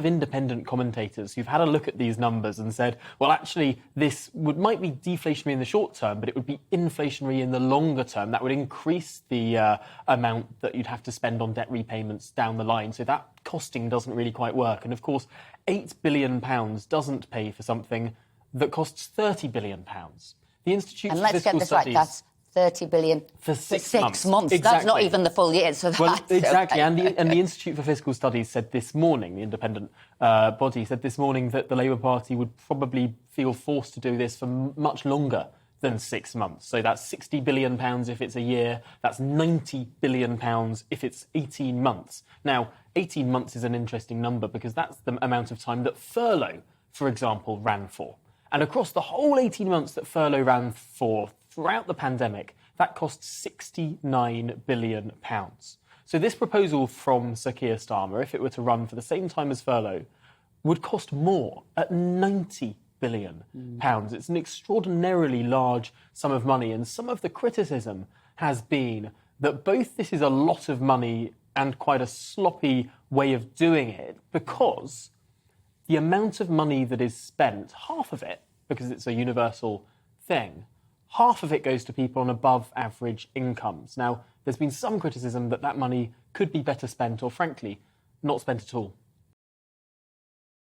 of independent commentators who've had a look at these numbers and said, well, actually, this might be deflationary in the short term, but it would be inflationary in the longer term. That would increase the amount that you'd have to spend on debt repayments down the line. So that costing doesn't really quite work. And of course, £8 billion doesn't pay for something that costs £30 billion. The Institute and for let's Fiscal get this Studies, right, that's 30 billion for 6 months. Exactly. That's not even the full year. So Well, that's exactly. okay. And the Institute for Fiscal Studies said this morning, the independent body said this morning that the Labour Party would probably feel forced to do this for much longer than 6 months. So that's £60 billion if it's a year. That's £90 billion if it's 18 months. Now, 18 months is an interesting number because that's the amount of time that furlough, for example, ran for. And across the whole 18 months that furlough ran for throughout the pandemic, that cost £69 billion. So this proposal from Sir Keir Starmer, if it were to run for the same time as furlough, would cost more at £90 billion. It's an extraordinarily large sum of money. And some of the criticism has been that both this is a lot of money and quite a sloppy way of doing it because the amount of money that is spent, half of it, because it's a universal thing, half of it goes to people on above average incomes. Now, there's been some criticism that that money could be better spent or, frankly, not spent at all.